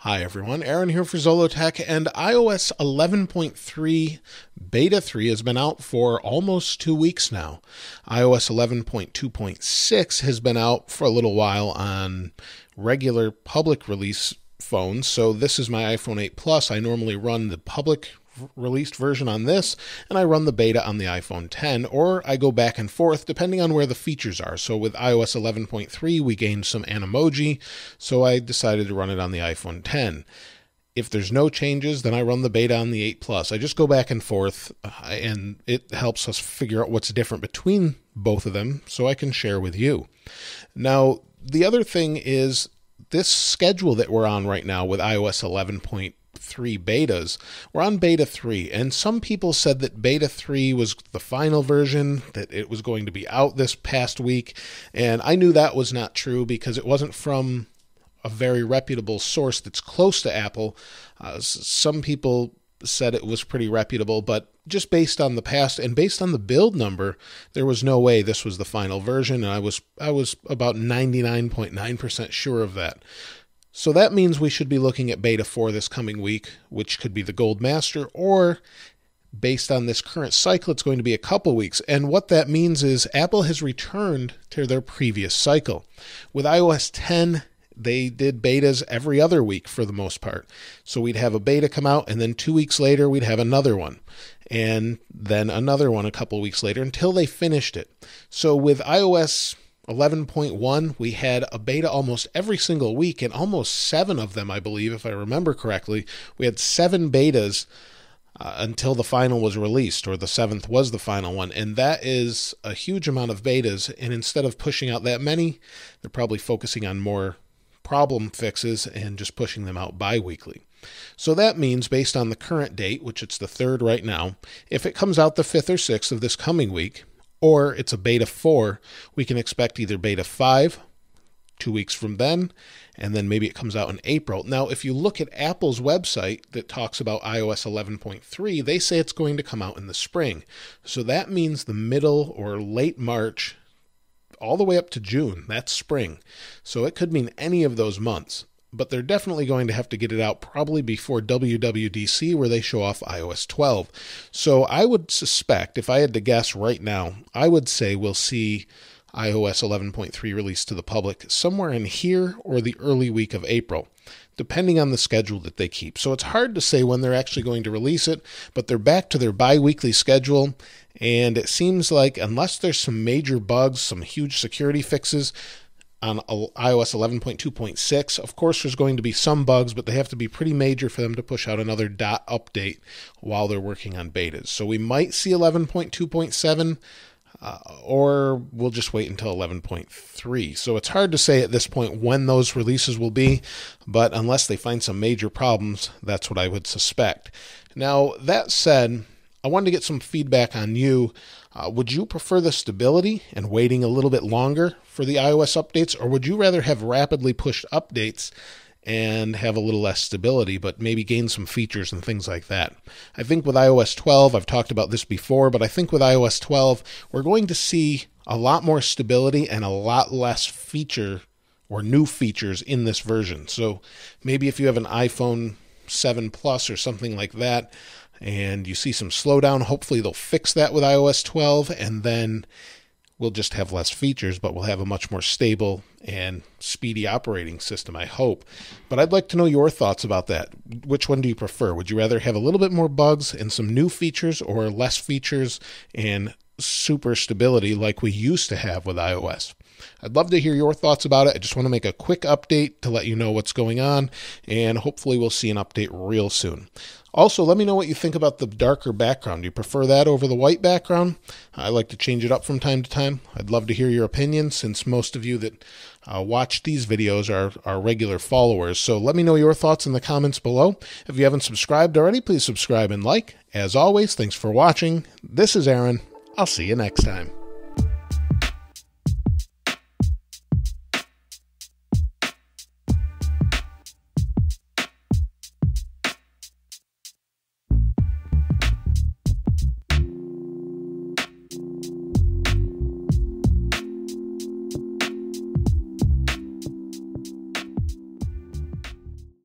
Hi everyone, Aaron here for Zollotech, and iOS 11.3 Beta 3 has been out for almost 2 weeks now. iOS 11.2.6 has been out for a little while on regular public release phones, so this is my iPhone 8 Plus. I normally run the public released version on this, and I run the beta on the iPhone 10, or I go back and forth depending on where the features are. So with iOS 11.3, we gained some Animoji, so I decided to run it on the iPhone 10. If there's no changes, then I run the beta on the 8 Plus. I just go back and forth, and it helps us figure out what's different between both of them so I can share with you. Now, the other thing is this schedule that we're on right now with iOS 11.3 betas, we're on beta 3, and some people said that beta 3 was the final version, that it was going to be out this past week, and I knew that was not true because it wasn't from a very reputable source that's close to Apple. Some people said it was pretty reputable, but just based on the past and based on the build number, there was no way this was the final version, and I was about 99.9% sure of that. So that means we should be looking at beta 4 this coming week, which could be the Gold Master, or based on this current cycle, it's going to be a couple weeks. And what that means is Apple has returned to their previous cycle. With iOS 10, they did betas every other week for the most part. So we'd have a beta come out, and then 2 weeks later, we'd have another one, and then another one a couple weeks later until they finished it. So with iOS 11.1, we had a beta almost every single week, and almost 7 of them, I believe, if I remember correctly. We had 7 betas until the final was released, or the 7th was the final one, and that is a huge amount of betas, and instead of pushing out that many, they're probably focusing on more problem fixes and just pushing them out bi-weekly. So that means, based on the current date, which it's the 3rd right now, if it comes out the 5th or 6th of this coming week, or it's a beta 4, we can expect either beta 5, 2 weeks from then, and then maybe it comes out in April. Now, if you look at Apple's website that talks about iOS 11.3, they say it's going to come out in the spring. So that means the middle or late March, all the way up to June. That's spring. So it could mean any of those months. But they're definitely going to have to get it out probably before WWDC, where they show off iOS 12. So I would suspect, if I had to guess right now, I would say we'll see iOS 11.3 released to the public somewhere in here or the early week of April, depending on the schedule that they keep. So it's hard to say when they're actually going to release it, but they're back to their bi-weekly schedule, and it seems like unless there's some major bugs, some huge security fixes, on iOS 11.2.6, of course, there's going to be some bugs, but they have to be pretty major for them to push out another update while they're working on betas. So we might see 11.2.7, or we'll just wait until 11.3. So it's hard to say at this point when those releases will be, but unless they find some major problems, that's what I would suspect. Now, that said, I wanted to get some feedback on you. Would you prefer the stability and waiting a little bit longer for the iOS updates, or would you rather have rapidly pushed updates and have a little less stability, but maybe gain some features and things like that? I think with iOS 12, I've talked about this before, but I think with iOS 12, we're going to see a lot more stability and a lot less feature or new features in this version. So maybe if you have an iPhone 7 Plus or something like that, and you see some slowdown, hopefully they'll fix that with iOS 12, and then we'll just have less features, but we'll have a much more stable and speedy operating system, I hope. But I'd like to know your thoughts about that. Which one do you prefer? Would you rather have a little bit more bugs and some new features, or less features and super stability like we used to have with iOS? I'd love to hear your thoughts about it. I just want to make a quick update to let you know what's going on, and hopefully we'll see an update real soon. Also, let me know what you think about the darker background. Do you prefer that over the white background? I like to change it up from time to time. I'd love to hear your opinion, since most of you that watch these videos are regular followers. So let me know your thoughts in the comments below. If you haven't subscribed already, please subscribe and like. As always, thanks for watching. This is Aaron. I'll see you next time.